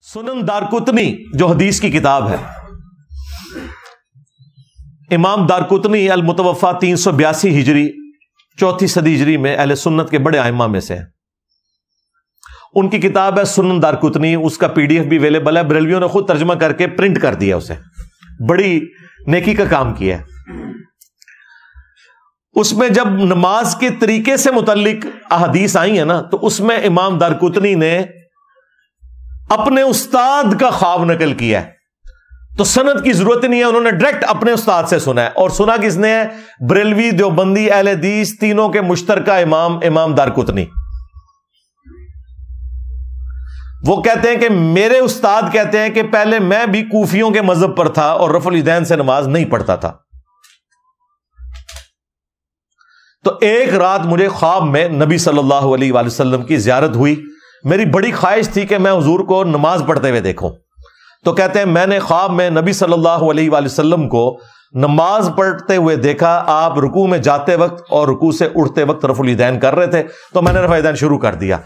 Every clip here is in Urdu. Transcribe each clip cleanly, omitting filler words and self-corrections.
سنن دارقطنی جو حدیث کی کتاب ہے، امام دارقطنی المتوفا 382 ہجری 4 صدی ہجری میں اہل سنت کے بڑے ائمہ میں سے ہیں۔ ان کی کتاب ہے سنن دارقطنی، اس کا PDF بھی اویلیبل ہے، بریلویوں نے خود ترجمہ کر کے پرنٹ کر دیا، اسے بڑی نیکی کا کام کیا ہے۔ اس میں جب نماز کے طریقے سے متعلق احادیث آئی ہیں نا، تو اس میں امام دارقطنی نے اپنے استاد کا خواب نقل کیا ہے، تو سند کی ضرورت نہیں ہے، انہوں نے ڈائریکٹ اپنے استاد سے سنا ہے۔ اور سنا کس نے ہے؟ بریلوی، دیوبندی، اہل حدیث تینوں کے مشترکہ امام دارقطنی۔ وہ کہتے ہیں کہ میرے استاد کہتے ہیں کہ پہلے میں بھی کوفیوں کے مذہب پر تھا اور رفع الیدین سے نماز نہیں پڑھتا تھا، تو ایک رات مجھے خواب میں نبی صلی اللہ علیہ وآلہ وسلم کی زیارت ہوئی، میری بڑی خواہش تھی کہ میں حضور کو نماز پڑھتے ہوئے دیکھوں، تو کہتے ہیں میں نے خواب میں نبی صلی اللہ علیہ وآلہ وسلم کو نماز پڑھتے ہوئے دیکھا، آپ رکوع میں جاتے وقت اور رکوع سے اٹھتے وقت رفع الیدین کر رہے تھے، تو میں نے رفع الیدین شروع کر دیا۔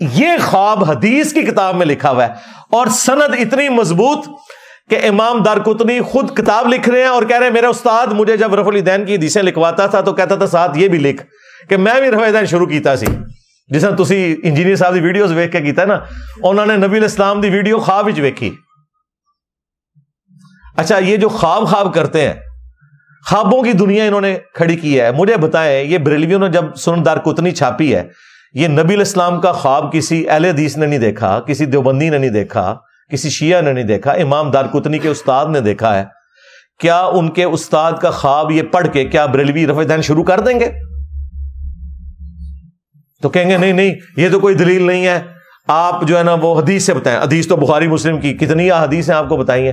یہ خواب حدیث کی کتاب میں لکھا ہوا ہے، اور سند اتنی مضبوط کہ امام دارقطنی خود کتاب لکھ رہے ہیں اور کہہ رہے ہیں میرا استاد مجھے جب رفع الیدین کی حدیثیں لکھواتا تھا تو کہتا تھا ساتھ یہ بھی لکھ کہ میں بھی رفع الیدین شروع کیتا سی، جس طرح تسی انجینئر صاحب دی ویڈیوز ویکھ کے کیتا ہے نا، انہوں نے نبی الاسلام دی ویڈیو خواب وچ ویکھی۔ اچھا، یہ جو خواب کرتے ہیں، خوابوں کی دنیا انہوں نے کھڑی کی ہے۔ مجھے بتائیں، یہ بریلویوں نے جب سنن دارقطنی چھاپی ہے، یہ نبی الاسلام کا خواب کسی اہل حدیث نے نہیں دیکھا، کسی دیوبندی نے نہیں دیکھا، کسی شیعہ نے نہیں دیکھا، امام دارقطنی کے استاد نے دیکھا ہے۔ کیا ان کے استاد کا خواب یہ پڑھ کے کیا بریلوی رفع الیدین شروع کر دیں گے؟ تو کہیں گے نہیں یہ تو کوئی دلیل نہیں ہے، آپ جو ہے نا وہ حدیث سے بتائیں۔ حدیث تو بخاری مسلم کی کتنی حدیث ہیں آپ کو بتائیں،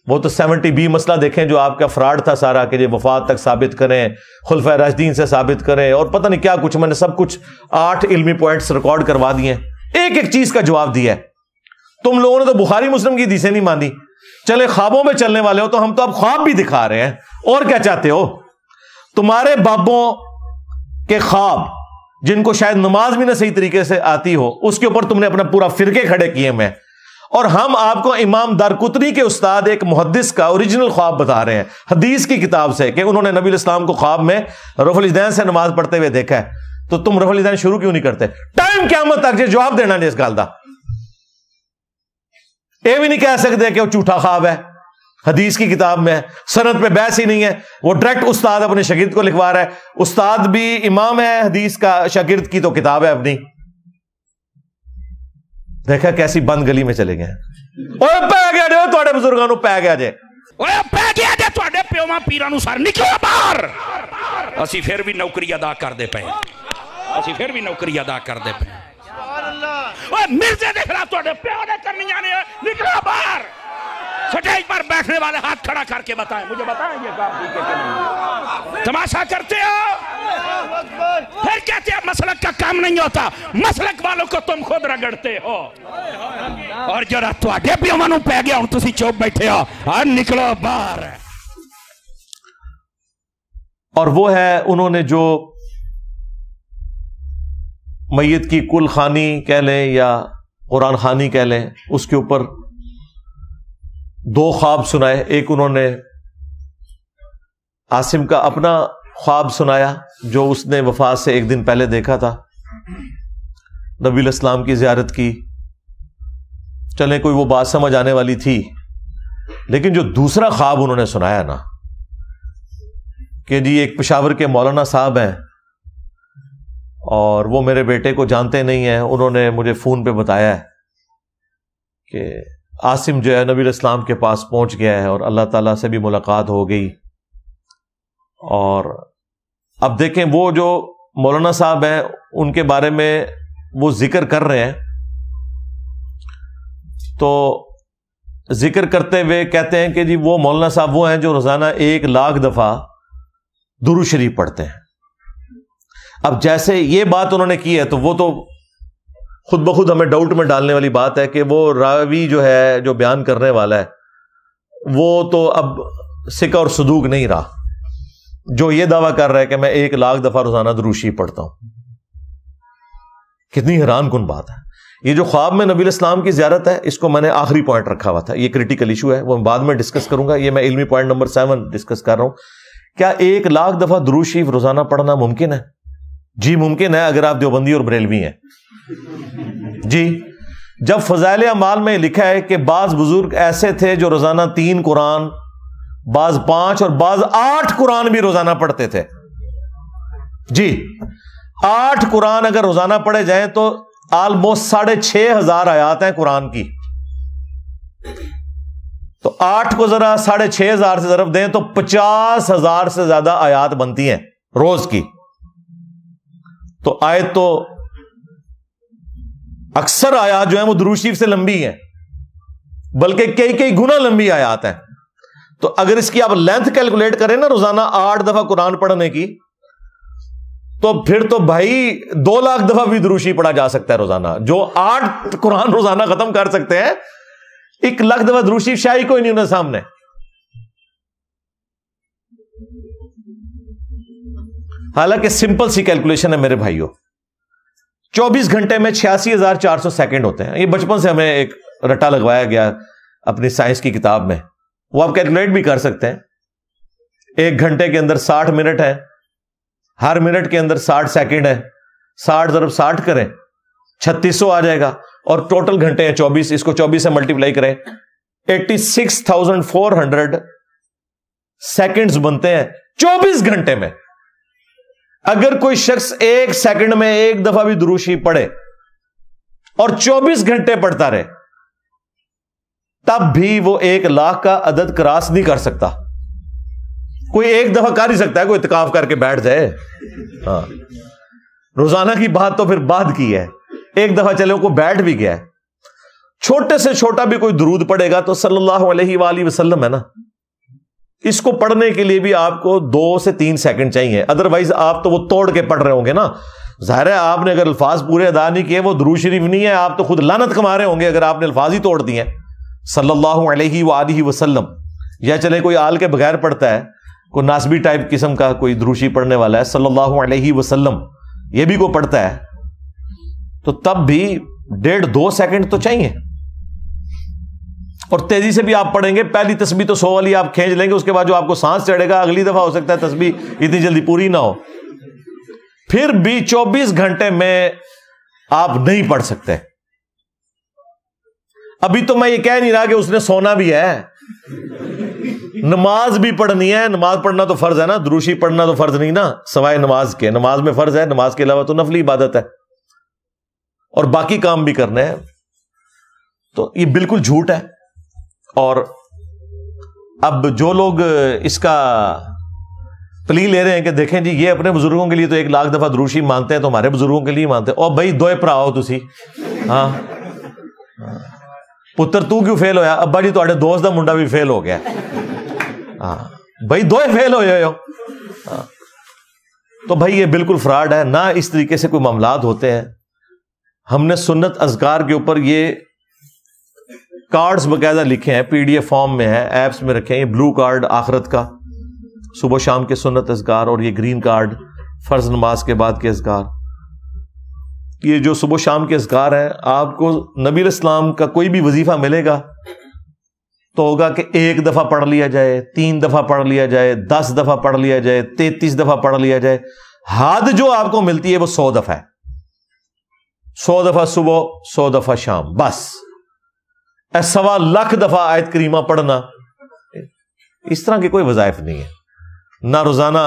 وہ تو 70B مسئلہ دیکھیں جو آپ کا فراڈ تھا سارا، کہ یہ وفات تک ثابت کریں، خلفائے راشدین سے ثابت کریں، اور پتہ نہیں کیا کچھ، میں نے سب کچھ 8 علمی پوائنٹس ریکارڈ کروا دیے ہیں، ایک چیز کا جواب دیا ہے۔ تم لوگوں نے تو بخاری مسلم کی حدیثیں نہیں مانی، چلے خوابوں میں چلنے والے ہو، تو ہم تو اب خواب بھی دکھا رہے ہیں، اور کیا چاہتے ہو؟ تمہارے بابوں کے خواب جن کو شاید نماز بھی نہ صحیح طریقے سے آتی ہو، اس کے اوپر تم نے اپنا پورا فرقے کھڑے کیے میں، اور ہم آپ کو امام دارقطنی کے استاد ایک محدث کا اوریجنل خواب بتا رہے ہیں حدیث کی کتاب سے، کہ انہوں نے نبی الاسلام کو خواب میں رفع الیدین سے نماز پڑھتے ہوئے دیکھا ہے، تو تم رفع الیدین شروع کیوں نہیں کرتے؟ ٹائم قیامت تک جواب دینا نہیں اس گل دا، یہ بھی نہیں کہہ سکتے کہ وہ جھوٹا خواب ہے، حدیث کی کتاب میں سند پہ بحث ہی نہیں ہے، وہ ڈائریکٹ استاد اپنے شاگرد کو لکھوا رہا ہے، استاد بھی امام ہے حدیث کا، شاگرد کی تو کتاب ہے اپنی۔ دیکھا کیسی بند گلی میں چلے گئے، اوے پہ گیا جے تواڈے بزرگاں نوں، پہ گیا جے، اوے پہ گیا جے تواڈے پیواں پیراں نوں، سر نکلو باہر۔ اسی پھر بھی نوکری ادا کردے پئے، اسی پھر بھی نوکری ادا کردے پئے۔ اوے مرزے دے خلاف تواڈے پیو نے کرنیاں نے، نکلو باہر۔ سٹیج پر بیٹھنے والے ہاتھ کھڑا کر کے بتائیں، مجھے بتائیں یہ کام ٹھیک ہے کہ نہیں؟ تماشا کرتے ہو، پھر کہتے ہیں مسلک کا کام نہیں ہوتا، مسلک والوں کو تم خود رگڑتے ہو، اور جڑا تواڈے پیواں نوں پے گیا ہن تسی چوپ بیٹھے ہو، اور نکلو باہر۔ اور وہ ہے انہوں نے جو میت کی کل خوانی کہہ لیں یا قرآن خوانی کہہ لیں، اس کے اوپر 2 خواب سنائے۔ ایک انہوں نے عاصم کا اپنا خواب سنایا جو اس نے وفات سے 1 دن پہلے دیکھا تھا، نبی الاسلام کی زیارت کی، چلیں کوئی وہ بات سمجھ آنے والی تھی، لیکن جو دوسرا خواب انہوں نے سنایا نا، کہ جی ایک پشاور کے مولانا صاحب ہیں اور وہ میرے بیٹے کو جانتے نہیں ہیں، انہوں نے مجھے فون پہ بتایا ہے کہ عاصم جو ہے نبی الاسلام کے پاس پہنچ گیا ہے اور اللہ تعالیٰ سے بھی ملاقات ہو گئی۔ اور اب دیکھیں وہ جو مولانا صاحب ہیں ان کے بارے میں وہ ذکر کر رہے ہیں، تو ذکر کرتے ہوئے کہتے ہیں کہ جی وہ مولانا صاحب وہ ہیں جو روزانہ 1,00,000 دفعہ درود شریف پڑھتے ہیں۔ اب جیسے یہ بات انہوں نے کی ہے تو وہ تو خود بخود ہمیں ڈاؤٹ میں ڈالنے والی بات ہے کہ وہ راوی جو ہے جو بیان کرنے والا ہے وہ تو اب ثقہ اور صدوق نہیں رہا، جو یہ دعویٰ کر رہا ہے کہ میں 1,00,000 دفعہ روزانہ درود شریف پڑھتا ہوں۔ کتنی حیران کن بات ہے یہ جو خواب میں نبی الاسلام کی زیارت ہے، اس کو میں نے آخری پوائنٹ رکھا ہوا تھا، یہ کریٹیکل ایشو ہے، وہ بعد میں ڈسکس کروں گا، یہ میں علمی پوائنٹ نمبر 7 ڈسکس کر رہا ہوں۔ کیا 1,00,000 دفعہ درود شریف روزانہ پڑھنا ممکن ہے؟ جی ممکن ہے، اگر آپ دیوبندی اور بریلوی ہیں۔ جی، جب فضائل اعمال میں لکھا ہے کہ بعض بزرگ ایسے تھے جو روزانہ 3 قرآن، بعض 5 اور بعض 8 قرآن بھی روزانہ پڑھتے تھے۔ جی 8 قرآن اگر روزانہ پڑھے جائیں تو آلموسٹ 6,500 آیات ہیں قرآن کی، تو 8 کو ذرا 6,500 سے ضرب دیں تو 50,000 سے زیادہ آیات بنتی ہیں روز کی۔ تو آیت تو اکثر آیات جو ہیں وہ درود شریف سے لمبی ہیں، بلکہ کئی گنا لمبی آیات ہیں۔ تو اگر اس کی آپ لینتھ کیلکولیٹ کریں نا روزانہ 8 دفعہ قرآن پڑھنے کی، تو پھر تو بھائی 2,00,000 دفعہ بھی درود شریف پڑھا جا سکتا ہے روزانہ۔ جو 8 قرآن روزانہ ختم کر سکتے ہیں، 1,00,000 دفعہ درود شریف شاہی کوئی نہیں انہیں سامنے۔ حالانکہ سمپل سی کیلکولیشن ہے میرے بھائیوں، 24 گھنٹے میں 86,400 سیکنڈ ہوتے ہیں۔ یہ بچپن سے ہمیں ایک رٹا لگوایا گیا اپنی سائنس کی کتاب میں، وہ آپ کیلکولیٹ بھی کر سکتے ہیں۔ 1 گھنٹے کے اندر 60 منٹ ہے، ہر منٹ کے اندر 60 سیکنڈ ہے، 60 ضرب 60 کریں 3600 آ جائے گا، اور ٹوٹل گھنٹے ہیں 24، اس کو 24 سے ملٹیپلائی کریں 86,400 سیکنڈز بنتے ہیں 24 گھنٹے میں۔ اگر کوئی شخص 1 سیکنڈ میں 1 دفعہ بھی درود شریف پڑھے اور 24 گھنٹے پڑھتا رہے، تب بھی وہ 1,00,000 کا عدد کراس نہیں کر سکتا۔ کوئی 1 دفعہ کر ہی سکتا ہے، کوئی اعتکاف کر کے بیٹھ جائے، ہاں روزانہ کی بات تو پھر بعد کی ہے، 1 دفعہ چلے وہ بیٹھ بھی گیا ہے۔ چھوٹے سے چھوٹا بھی کوئی درود پڑھے گا تو صلی اللہ علیہ وآلہ وسلم ہے نا، اس کو پڑھنے کے لیے بھی آپ کو 2 سے 3 سیکنڈ چاہیے، ادروائز آپ تو وہ توڑ کے پڑھ رہے ہوں گے نا۔ ظاہر ہے آپ نے اگر الفاظ پورے ادا نہیں کیے، وہ درود شریف نہیں ہے، آپ تو خود لعنت کما رہے ہوں گے اگر آپ نے الفاظ ہی توڑ دیے صلی اللہ علیہ وآلہ وسلم۔ یا چلے کوئی آل کے بغیر پڑھتا ہے، کوئی ناسبی ٹائپ قسم کا کوئی درود شریف پڑھنے والا ہے صلی اللہ علیہ وسلم، یہ بھی کوئی پڑھتا ہے، تو تب بھی 1.5-2 سیکنڈ تو چاہیے۔ اور تیزی سے بھی آپ پڑھیں گے، پہلی تسبیح تو 100 والی آپ کھینچ لیں گے، اس کے بعد جو آپ کو سانس چڑھے گا اگلی دفعہ ہو سکتا ہے تسبیح اتنی جلدی پوری نہ ہو۔ پھر بھی 24 گھنٹے میں آپ نہیں پڑھ سکتے۔ ابھی تو میں یہ کہہ نہیں رہا کہ اس نے سونا بھی ہے، نماز بھی پڑھنی ہے، نماز پڑھنا تو فرض ہے نا، درود شریف پڑھنا تو فرض نہیں نا سوائے نماز کے، نماز میں فرض ہے، نماز کے علاوہ تو نفلی عبادت ہے، اور باقی کام بھی کرنے ہیں۔ تو یہ بالکل جھوٹ ہے۔ اور اب جو لوگ اس کا پلی لے رہے ہیں کہ دیکھیں جی یہ اپنے بزرگوں کے لیے تو 1,00,000 دفعہ درود شریف مانتے ہیں، تو ہمارے بزرگوں کے لیے مانتے ہیں، اور بھائی دوئے پراؤ تسی، ہاں پتر تو کیوں فیل ہویا؟ ابا جی تواڈے دوست دا منڈا بھی فیل ہو گیا، ہاں بھائی دوئے فیل ہوئے ہو۔ تو بھائی یہ بالکل فراڈ ہے، نہ اس طریقے سے کوئی معاملات ہوتے ہیں۔ ہم نے سنت اذکار کے اوپر یہ کارڈز باقاعدہ لکھے ہیں، PDF فارم میں ہے، ایپس میں رکھے ہیں، یہ بلو کارڈ آخرت کا صبح شام کے سنت اذکار، اور یہ گرین کارڈ فرض نماز کے بعد کے اذکار۔ یہ جو صبح شام کے اذکار ہیں، آپ کو نبی الاسلام کا کوئی بھی وظیفہ ملے گا تو ہوگا کہ 1 دفعہ پڑھ لیا جائے، 3 دفعہ پڑھ لیا جائے، 10 دفعہ پڑھ لیا جائے، 33 دفعہ پڑھ لیا جائے۔ حد جو آپ کو ملتی ہے وہ 100 دفعہ ہے، 100 دفعہ صبح، 100 دفعہ شام، بس۔ 1,25,00,000 دفعہ آیت کریمہ پڑھنا، اس طرح کے کوئی وظائف نہیں ہے۔ نہ روزانہ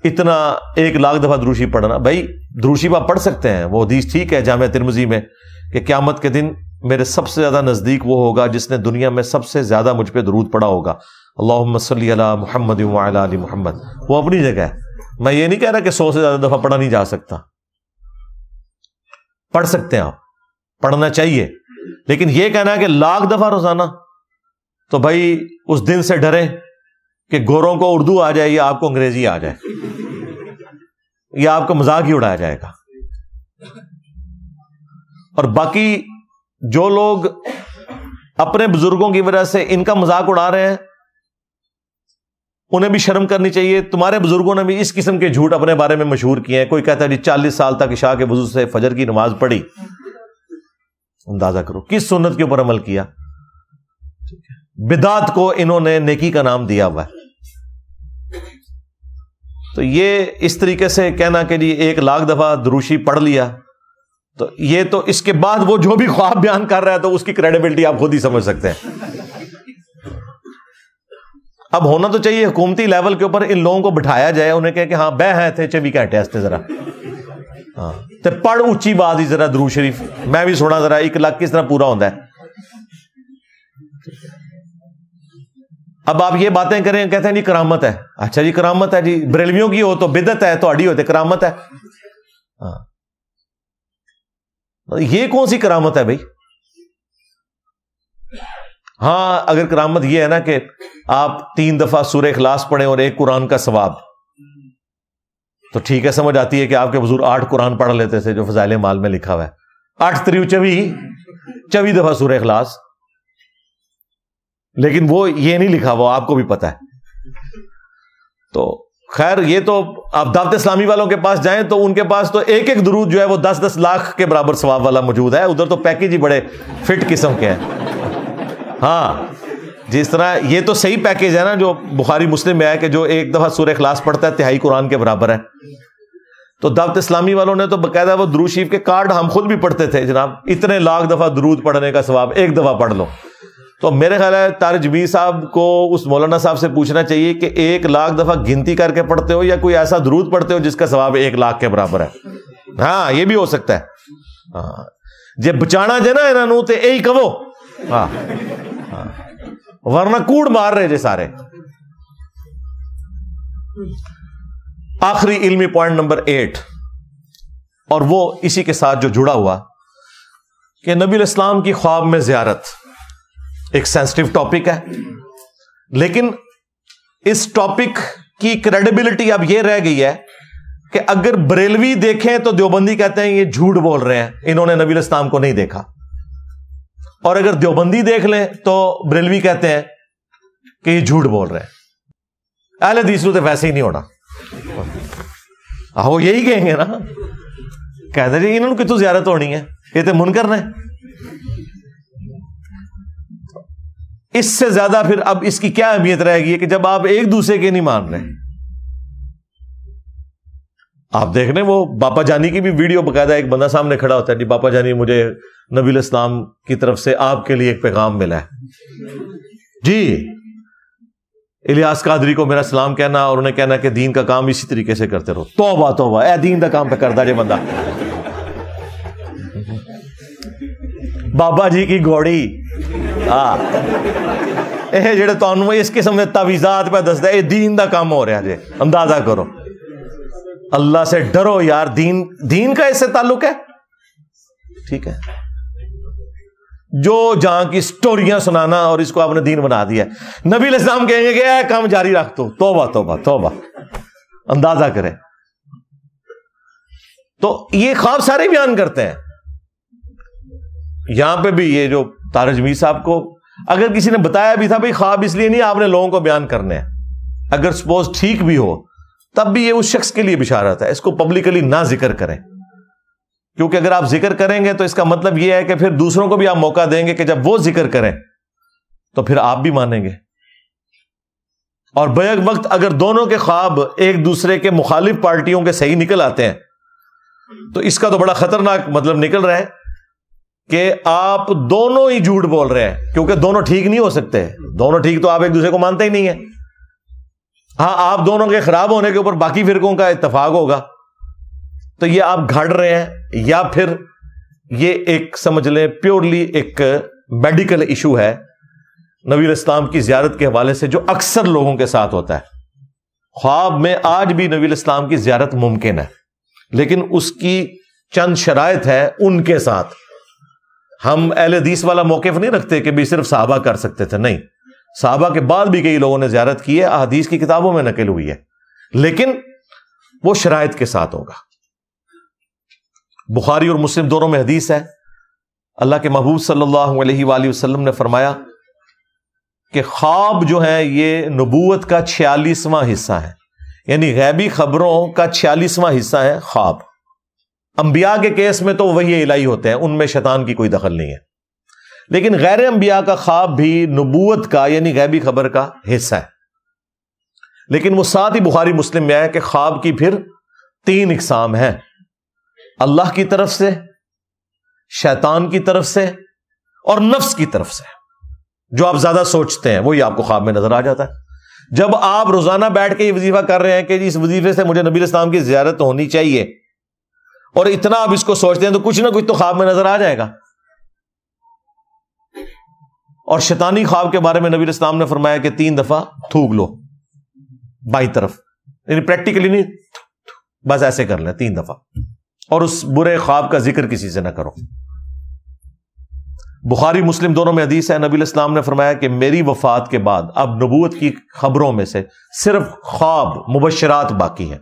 اتنا 1,00,000 دفعہ درود شریف پڑھنا۔ بھائی درود شریف آپ پڑھ سکتے ہیں، وہ حدیث ٹھیک ہے جامع ترمذی میں کہ قیامت کے دن میرے سب سے زیادہ نزدیک وہ ہوگا جس نے دنیا میں سب سے زیادہ مجھ پہ درود پڑھا ہوگا، اللہم صلی علی محمد وعلی آل محمد۔ وہ اپنی جگہ ہے، میں یہ نہیں کہہ رہا کہ 100 سے زیادہ دفعہ پڑھا نہیں جا سکتا، پڑھ سکتے ہیں آپ، پڑھنا چاہیے، لیکن یہ کہنا ہے کہ 1,00,000 دفعہ روزانہ، تو بھائی اس دن سے ڈریں کہ گوروں کو اردو آ جائے یا آپ کو انگریزی آ جائے، یا آپ کا مذاق ہی اڑایا جائے گا۔ اور باقی جو لوگ اپنے بزرگوں کی وجہ سے ان کا مذاق اڑا رہے ہیں، انہیں بھی شرم کرنی چاہیے۔ تمہارے بزرگوں نے بھی اس قسم کے جھوٹ اپنے بارے میں مشہور کیے ہیں۔ کوئی کہتا ہے جی 40 سال تک عشاء کے وضو سے فجر کی نماز پڑھی، اندازہ کرو کس سنت کے اوپر عمل کیا. بدعت کو انہوں نے نیکی کا نام دیا ہوا ہے. تو یہ اس طریقے سے کہنا کہ جی 1,00,000 دفعہ دروشی پڑھ لیا, تو یہ تو اس کے بعد وہ جو بھی خواب بیان کر رہا ہے تو اس کی کریڈیبلٹی آپ خود ہی سمجھ سکتے ہیں. اب ہونا تو چاہیے حکومتی لیول کے اوپر ان لوگوں کو بٹھایا جائے, انہیں کہے کہ ہاں بہ ہیں تھے 24 گھنٹے ہستے ذرا ہاں تے پڑھ اونچی بات ہی ذرا درود شریف میں بھی سنا ذرا 1,00,000 کس طرح پورا ہوتا ہے. اب آپ یہ باتیں کریں کہتے ہیں جی کرامت ہے. اچھا جی کرامت ہے جی, بریلویوں کی ہو تو بدعت ہے, تہاڈی ہوتے کرامت ہے. ہاں یہ کون سی کرامت ہے بھائی؟ ہاں اگر کرامت یہ ہے نا کہ آپ 3 دفعہ سورہ اخلاص پڑھیں اور 1 قرآن کا ثواب, تو ٹھیک ہے, سمجھ آتی ہے کہ آپ کے حضور 8 قرآن پڑھ لیتے تھے جو فضائل مال میں لکھا ہوا ہے. 8 3 24 دفعہ سورہ اخلاص, لیکن وہ یہ نہیں لکھا, وہ آپ کو بھی پتا ہے. تو خیر یہ تو آپ دعوت اسلامی والوں کے پاس جائیں تو ان کے پاس تو ایک درود جو ہے وہ 10-10 لاکھ کے برابر ثواب والا موجود ہے. ادھر تو پیکیج ہی بڑے فٹ قسم کے ہیں. ہاں جس طرح یہ تو صحیح پیکیج ہے نا جو بخاری مسلم میں ہے کہ جو 1 دفعہ سورہ اخلاص پڑھتا ہے 3/4 قرآن کے برابر ہے. تو دعوت اسلامی والوں نے تو باقاعدہ وہ درود شریف کے کارڈ ہم خود بھی پڑھتے تھے, جناب اتنے لاکھ دفعہ درود پڑھنے کا ثواب 1 دفعہ پڑھ لو. تو میرے خیال ہے طارق جبیر صاحب کو اس مولانا صاحب سے پوچھنا چاہیے کہ 1,00,000 دفعہ گنتی کر کے پڑھتے ہو یا کوئی ایسا درود پڑھتے ہو جس کا ثواب 1,00,000 کے برابر ہے. ہاں یہ بھی ہو سکتا ہے. ہاں جے بچانا جے نا انہوں تے یہی کہو, ہاں ورنہ کوڑ مار رہے جے سارے. آخری علمی پوائنٹ نمبر 8, اور وہ اسی کے ساتھ جو جڑا ہوا کہ نبی الاسلام کی خواب میں زیارت ایک سینسٹیو ٹاپک ہے, لیکن اس ٹاپک کی کریڈیبلٹی اب یہ رہ گئی ہے کہ اگر بریلوی دیکھیں تو دیوبندی کہتے ہیں یہ جھوٹ بول رہے ہیں, انہوں نے نبی الاسلام کو نہیں دیکھا. اور اگر دیوبندی دیکھ لیں تو بریلوی کہتے ہیں کہ یہ جھوٹ بول رہے ہیں. اہل حدیث تو ویسے ہی نہیں ہونا, وہ یہی کہیں گے نا, کہتے جی انہوں نے کتوں زیارت ہونی ہے, یہ تو منکر نے. اس سے زیادہ پھر اب اس کی کیا اہمیت رہے گی کہ جب آپ ایک دوسرے کے نہیں مان رہے. آپ دیکھ رہے وہ باپا جانی کی بھی ویڈیو باقاعدہ ایک بندہ سامنے کھڑا ہوتا ہے, جی باپا جانی مجھے نبی الاسلام کی طرف سے آپ کے لیے ایک پیغام ملا ہے جی, الیاس قادری کو میرا سلام کہنا اور انہیں کہنا کہ دین کا کام اسی طریقے سے کرتے رہو. توبہ توبہ, اے دین کا کام پہ کرتا جے بندہ. بابا جی کی گھوڑی یہ جڑے تانوں اس قسم کے تعویذات پہ دستا ہے یہ دین دا کام ہو رہا جے. اندازہ کرو, اللہ سے ڈرو یار, دین کا اس سے تعلق ہے. ٹھیک ہے, جو جہاں کی سٹوریاں سنانا اور اس کو آپ نے دین بنا دیا. نبی علیہ السلام کہیں گے کہ اے کام جاری رکھ تو, توبہ توبہ توبہ. اندازہ کریں. تو یہ خواب سارے بیان کرتے ہیں. یہاں پہ بھی یہ جو طارق جمیل صاحب کو اگر کسی نے بتایا بھی تھا بھائی خواب اس لیے نہیں آپ نے لوگوں کو بیان کرنے ہیں, اگر سپوز ٹھیک بھی ہو تب بھی یہ اس شخص کے لیے بشارت ہے, اس کو پبلکلی نہ ذکر کریں, کیونکہ اگر آپ ذکر کریں گے تو اس کا مطلب یہ ہے کہ پھر دوسروں کو بھی آپ موقع دیں گے کہ جب وہ ذکر کریں تو پھر آپ بھی مانیں گے. اور بیک وقت اگر دونوں کے خواب ایک دوسرے کے مخالف پارٹیوں کے صحیح نکل آتے ہیں تو اس کا تو بڑا خطرناک مطلب نکل رہا ہے کہ آپ دونوں ہی جھوٹ بول رہے ہیں, کیونکہ دونوں ٹھیک نہیں ہو سکتے. دونوں ٹھیک تو آپ ایک دوسرے کو مانتے ہی نہیں ہیں. ہاں آپ دونوں کے خراب ہونے کے اوپر باقی فرقوں کا اتفاق ہوگا, تو یہ آپ گھڑ رہے ہیں یا پھر یہ ایک سمجھ لیں پیورلی ایک میڈیکل ایشو ہے نبی علیہ السلام کی زیارت کے حوالے سے جو اکثر لوگوں کے ساتھ ہوتا ہے. خواب میں آج بھی نبی علیہ السلام کی زیارت ممکن ہے, لیکن اس کی چند شرائط ہے ان کے ساتھ. ہم اہل حدیث والا موقف نہیں رکھتے کہ بھی صرف صحابہ کر سکتے تھے, نہیں, صحابہ کے بعد بھی کئی لوگوں نے زیارت کی ہے, احادیث کی کتابوں میں نقل ہوئی ہے, لیکن وہ شرائط کے ساتھ ہوگا. بخاری اور مسلم دونوں میں حدیث ہے, اللہ کے محبوب صلی اللہ علیہ وآلہ وسلم نے فرمایا کہ خواب جو ہیں یہ نبوت کا 46واں حصہ ہے, یعنی غیبی خبروں کا 46واں حصہ ہے خواب. انبیاء کے کیس میں تو وحی الہی ہوتے ہیں، ان میں شیطان کی کوئی دخل نہیں ہے، لیکن غیر انبیاء کا خواب بھی نبوت کا یعنی غیبی خبر کا حصہ ہے، لیکن وہ ساتھ ہی بخاری مسلم میں ہے کہ خواب کی پھر 3 اقسام ہیں، اللہ کی طرف سے، شیطان کی طرف سے اور نفس کی طرف سے۔ جو آپ زیادہ سوچتے ہیں وہی آپ کو خواب میں نظر آ جاتا ہے۔ جب آپ روزانہ بیٹھ کے یہ وظیفہ کر رہے ہیں کہ اس وظیفے سے مجھے نبی اسلام کی زیارت ہونی چاہیے، اور اتنا آپ اس کو سوچتے ہیں تو کچھ نہ کچھ تو خواب میں نظر آ جائے گا۔ اور شیطانی خواب کے بارے میں نبی اسلام نے فرمایا کہ 3 دفعہ تھوک لو بائیں طرف، یعنی پریکٹیکلی نہیں، بس ایسے کر لیں 3 دفعہ، اور اس برے خواب کا ذکر کسی سے نہ کرو۔ بخاری مسلم دونوں میں حدیث ہے، نبی اسلام نے فرمایا کہ میری وفات کے بعد اب نبوت کی خبروں میں سے صرف خواب، مبشرات باقی ہیں۔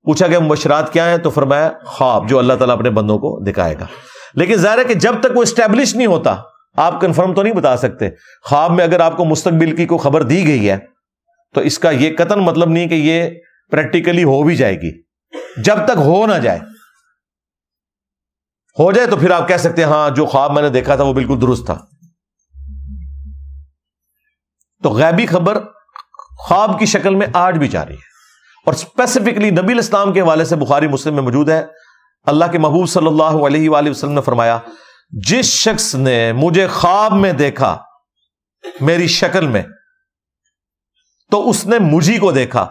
پوچھا کہ مبشرات کیا ہیں؟ تو فرمایا خواب جو اللہ تعالیٰ اپنے بندوں کو دکھائے گا، لیکن ظاہر ہے کہ جب تک وہ اسٹیبلش نہیں ہوتا آپ کنفرم تو نہیں بتا سکتے۔ خواب میں اگر آپ کو مستقبل کی کوئی خبر دی گئی ہے تو اس کا یہ قطعاً مطلب نہیں کہ یہ پریکٹیکلی ہو بھی جائے گی، جب تک ہو نہ جائے۔ ہو جائے تو پھر آپ کہہ سکتے ہیں ہاں جو خواب میں نے دیکھا تھا وہ بالکل درست تھا۔ تو غیبی خبر خواب کی شکل میں آج بھی جاری ہے، اور اسپیسیفکلی نبی الاسلام کے حوالے سے بخاری مسلم میں موجود ہے۔ اللہ کے محبوب صلی اللہ علیہ وآلہ وسلم نے فرمایا، جس شخص نے مجھے خواب میں دیکھا میری شکل میں تو اس نے مجھی کو دیکھا،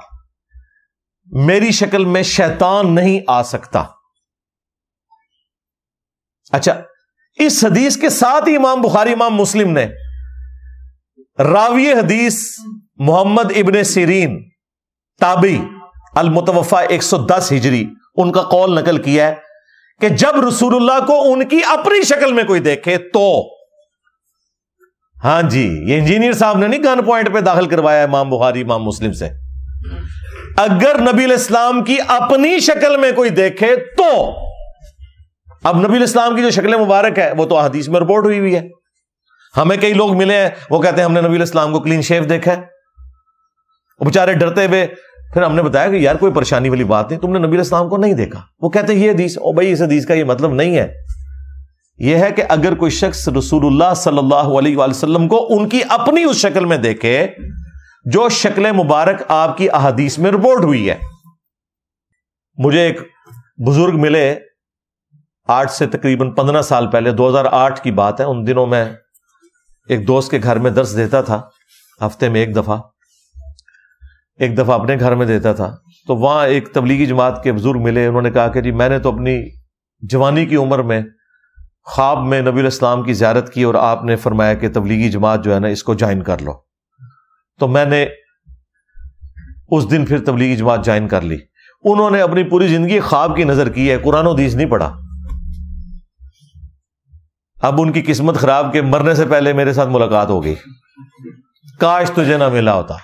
میری شکل میں شیطان نہیں آ سکتا۔ اچھا، اس حدیث کے ساتھ ہی امام بخاری امام مسلم نے راوی حدیث محمد ابن سیرین تابعی المتوفا 110 ہجری ان کا قول نقل کیا ہے کہ جب رسول اللہ کو ان کی اپنی شکل میں کوئی دیکھے تو، ہاں جی، یہ انجینئر صاحب نے نہیں گن پوائنٹ پہ داخل کروایا امام بخاری امام مسلم سے، اگر نبی الاسلام کی اپنی شکل میں کوئی دیکھے تو، اب نبی الاسلام کی جو شکل مبارک ہے وہ تو احادیث میں رپورٹ ہوئی ہوئی ہے۔ ہمیں کئی لوگ ملے ہیں وہ کہتے ہیں ہم نے نبی الاسلام کو کلین شیو دیکھا ہے، وہ بیچارے ڈرتے ہوئے، پھر ہم نے بتایا کہ یار کوئی پریشانی والی بات نہیں، تم نے نبی الاسلام کو نہیں دیکھا۔ وہ کہتے ہیں یہ حدیث، او بھائی اس حدیث کا یہ مطلب نہیں ہے، یہ ہے کہ اگر کوئی شخص رسول اللہ صلی اللہ علیہ وآلہ وسلم کو ان کی اپنی اس شکل میں دیکھے جو شکل مبارک آپ کی احادیث میں رپورٹ ہوئی ہے۔ مجھے ایک بزرگ ملے آج سے تقریباً 15 سال پہلے، 2008 کی بات ہے، ان دنوں میں ایک دوست کے گھر میں درس دیتا تھا، ہفتے میں ایک دفعہ اپنے گھر میں دیتا تھا، تو وہاں ایک تبلیغی جماعت کے بزرگ ملے، انہوں نے کہا کہ جی میں نے تو اپنی جوانی کی عمر میں خواب میں نبی الاسلام کی زیارت کی اور آپ نے فرمایا کہ تبلیغی جماعت جو ہے نا اس کو جوائن کر لو، تو میں نے اس دن پھر تبلیغی جماعت جوائن کر لی۔ انہوں نے اپنی پوری زندگی خواب کی نظر کی ہے، قرآن و حدیث نہیں پڑھا۔ اب ان کی قسمت خراب کہ مرنے سے پہلے میرے ساتھ ملاقات ہو گئی، کاش تجھے نہ ملا ہوتا،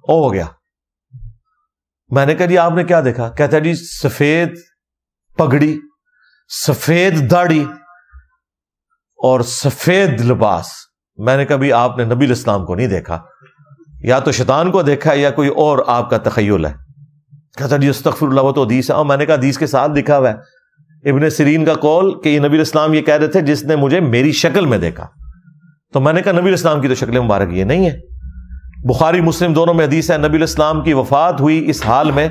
ہو گیا۔ میں نے کہا جی آپ نے کیا دیکھا؟ کہتا ہے جی سفید پگڑی، سفید داڑھی اور سفید لباس۔ میں نے کہا بھی آپ نے نبی الاسلام کو نہیں دیکھا، یا تو شیطان کو دیکھا یا کوئی اور آپ کا تخیل ہے۔ کہتا جی استغفر اللہ، وہ تو حدیث ہے۔ اور میں نے کہا حدیث کے ساتھ لکھا ہوا ہے ابن سیرین کا قول کہ یہ نبی الاسلام یہ کہہ رہے تھے جس نے مجھے میری شکل میں دیکھا، تو میں نے کہا نبی الاسلام کی تو شکل مبارک یہ نہیں ہے۔ بخاری مسلم دونوں میں حدیث ہے، نبی الاسلام کی وفات ہوئی اس حال میں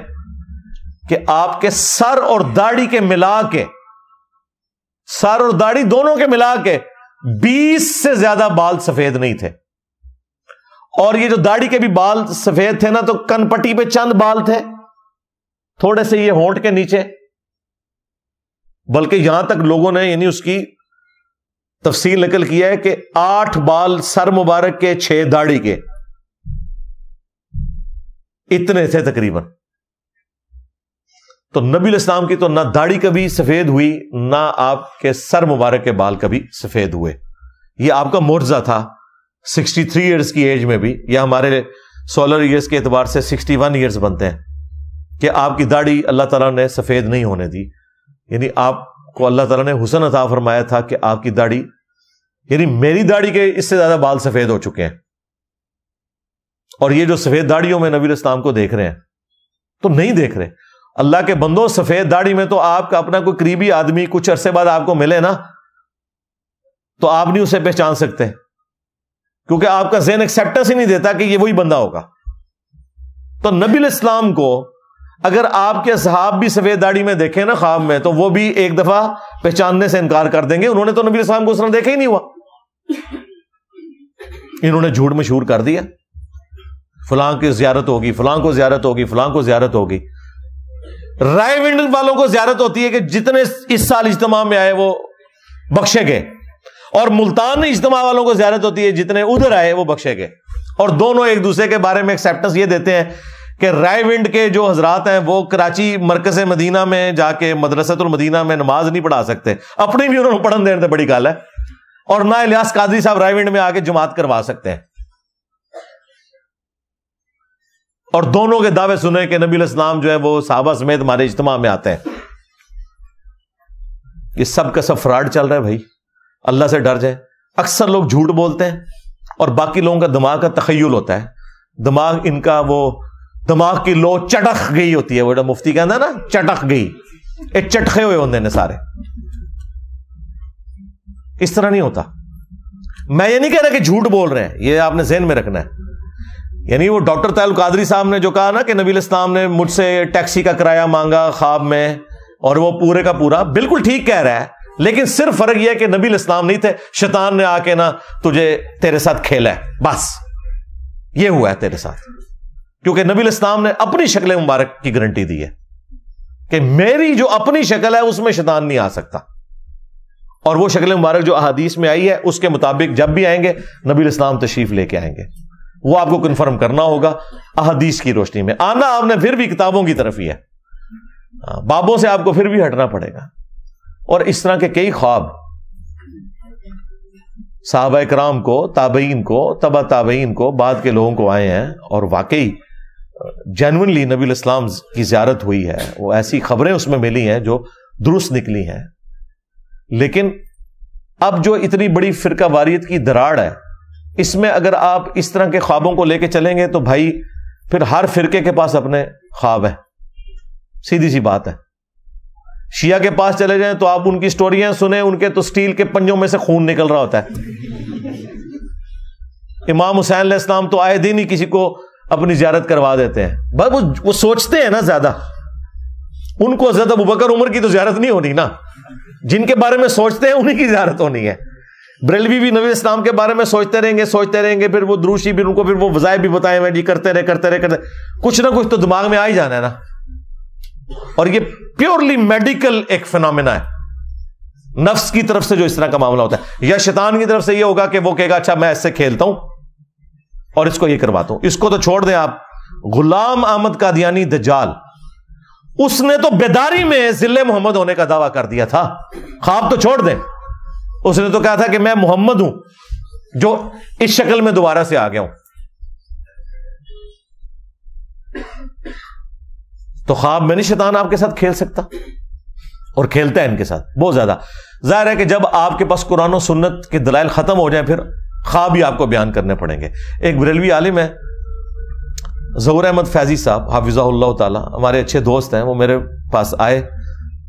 کہ آپ کے سر اور داڑھی کے ملا کے، سر اور داڑھی دونوں کے ملا کے 20 سے زیادہ بال سفید نہیں تھے، اور یہ جو داڑھی کے بھی بال سفید تھے نا تو کن پٹی پہ چند بال تھے، تھوڑے سے یہ ہونٹ کے نیچے، بلکہ یہاں تک لوگوں نے یعنی اس کی تفصیل نقل کیا ہے کہ 8 بال سر مبارک کے، 6 داڑھی کے، اتنے تھے تقریباً۔ تو نبی الاسلام کی تو نہ داڑھی کبھی سفید ہوئی، نہ آپ کے سر مبارک کے بال کبھی سفید ہوئے۔ یہ آپ کا معجزہ تھا 63 ایئرز کی ایج میں بھی، یا ہمارے سولر ایئرز کے اعتبار سے 61 ایئرز بنتے ہیں، کہ آپ کی داڑھی اللہ تعالیٰ نے سفید نہیں ہونے دی۔ یعنی آپ کو اللہ تعالیٰ نے حسن عطا فرمایا تھا کہ آپ کی داڑھی، یعنی میری داڑھی کے اس سے زیادہ بال سفید ہو چکے ہیں، اور یہ جو سفید داڑھیوں میں نبی الاسلام کو دیکھ رہے ہیں تو نہیں دیکھ رہے۔ اللہ کے بندوں سفید داڑھی میں تو آپ کا اپنا کوئی قریبی آدمی کچھ عرصے بعد آپ کو ملے نا تو آپ نہیں اسے پہچان سکتے، کیونکہ آپ کا ذہن ایکسیپٹنس ہی نہیں دیتا کہ یہ وہی بندہ ہوگا۔ تو نبی الاسلام کو اگر آپ کے صحاب بھی سفید داڑھی میں دیکھیں نا خواب میں، تو وہ بھی ایک دفعہ پہچاننے سے انکار کر دیں گے، انہوں نے تو نبی الاسلام کو اس طرح دیکھا ہی نہیں ہوا، انہوں نے جھوٹ مشہور کر دیا، فلاں کی زیارت ہوگی، فلاں کو زیارت ہوگی، فلاں کو زیارت ہوگی۔ رائے ونڈ والوں کو زیارت ہوتی ہے کہ جتنے اس سال اجتماع میں آئے وہ بخشے گئے، اور ملتان اجتماع والوں کو زیارت ہوتی ہے جتنے ادھر آئے وہ بخشے گئے، اور دونوں ایک دوسرے کے بارے میں ایکسیپٹنس یہ دیتے ہیں کہ رائے ونڈ کے جو حضرات ہیں وہ کراچی مرکز مدینہ میں جا کے مدرسۃ المدینہ میں نماز نہیں پڑھا سکتے، اپنی بھی انہوں نے پڑھن دینے بڑی گل ہے، اور نہ الیاس قادری صاحب رائے ونڈ میں آ کے جماعت کروا سکتے ہیں، اور دونوں کے دعوے سنے کہ نبی الاسلام جو ہے وہ صحابہ سمیت ہمارے اجتماع میں آتے ہیں۔ یہ سب کا سب فراڈ چل رہا ہے بھائی، اللہ سے ڈر جائے۔ اکثر لوگ جھوٹ بولتے ہیں اور باقی لوگوں کا دماغ کا تخیل ہوتا ہے، دماغ ان کا وہ دماغ کی لو چٹک گئی ہوتی ہے، وہ مفتی کہنا ہے نا چٹک گئی، یہ چٹکے ہوئے ہوتے ہیں سارے، اس طرح نہیں ہوتا۔ میں یہ نہیں کہہ رہا کہ جھوٹ بول رہے ہیں، یہ آپ نے ذہن میں رکھنا ہے۔ یعنی وہ ڈاکٹر طاہر القادری صاحب نے جو کہا نا کہ نبی الاسلام نے مجھ سے ٹیکسی کا کرایہ مانگا خواب میں اور وہ پورے کا پورا، بالکل ٹھیک کہہ رہا ہے، لیکن صرف فرق یہ ہے کہ نبی الاسلام نہیں تھے، شیطان نے آ کے نا تجھے تیرے ساتھ کھیلا ہے، بس یہ ہوا ہے تیرے ساتھ، کیونکہ نبی الاسلام نے اپنی شکل مبارک کی گارنٹی دی ہے کہ میری جو اپنی شکل ہے اس میں شیطان نہیں آ سکتا، اور وہ شکل مبارک جو احادیث میں آئی ہے اس کے مطابق جب بھی آئیں گے نبی الاسلام تشریف لے کے آئیں گے، وہ آپ کو کنفرم کرنا ہوگا احادیث کی روشنی میں۔ آنا آپ نے پھر بھی کتابوں کی طرف ہی ہے، بابوں سے آپ کو پھر بھی ہٹنا پڑے گا۔ اور اس طرح کے کئی خواب صحابہ کرام کو، تابعین کو، تبع تابعین کو، بعد کے لوگوں کو آئے ہیں، اور واقعی جینوئنلی نبی الاسلام کی زیارت ہوئی ہے، وہ ایسی خبریں اس میں ملی ہیں جو درست نکلی ہیں۔ لیکن اب جو اتنی بڑی فرقہ واریت کی دراڑ ہے، اس میں اگر آپ اس طرح کے خوابوں کو لے کے چلیں گے تو بھائی پھر ہر فرقے کے پاس اپنے خواب ہیں، سیدھی سی بات ہے۔ شیعہ کے پاس چلے جائیں تو آپ ان کی سٹوریاں سنیں، ان کے تو سٹیل کے پنجوں میں سے خون نکل رہا ہوتا ہے۔ امام حسین علیہ السلام تو آئے دن ہی کسی کو اپنی زیارت کروا دیتے ہیں، بس وہ سوچتے ہیں نا زیادہ، ان کو حضرت ابوبکر عمر کی تو زیارت نہیں ہونی نا، جن کے بارے میں سوچتے ہیں انہیں کی زیارت ہونی ہے۔ بریلوی بھی نبی اسلام کے بارے میں سوچتے رہیں گے، پھر وہ دروشی بھی ان کو پھر وہ وظائف بھی بتائے ہوئے جی کرتے رہے، کچھ نہ کچھ تو دماغ میں آ ہی جانا ہے نا۔ اور یہ پیورلی میڈیکل ایک فینومینا ہے، نفس کی طرف سے جو اس طرح کا معاملہ ہوتا ہے، یا شیطان کی طرف سے یہ ہوگا کہ وہ کہے گا اچھا میں اس سے کھیلتا ہوں اور اس کو یہ کرواتا ہوں۔ اس کو تو چھوڑ دیں آپ، غلام احمد قادیانی دجال، اس نے تو بیداری میں ذل محمد ہونے کا دعویٰ کر دیا تھا، خواب تو چھوڑ دیں، اس نے تو کہا تھا کہ میں محمد ہوں جو اس شکل میں دوبارہ سے آ گیا ہوں۔ تو خواب میں نہیں شیطان آپ کے ساتھ کھیل سکتا، اور کھیلتا ہے ان کے ساتھ بہت زیادہ۔ ظاہر ہے کہ جب آپ کے پاس قرآن و سنت کے دلائل ختم ہو جائیں پھر خواب بھی آپ کو بیان کرنے پڑیں گے۔ ایک بریلوی عالم ہے ظہور احمد فیضی صاحب حافظہ اللہ تعالی، ہمارے اچھے دوست ہیں، وہ میرے پاس آئے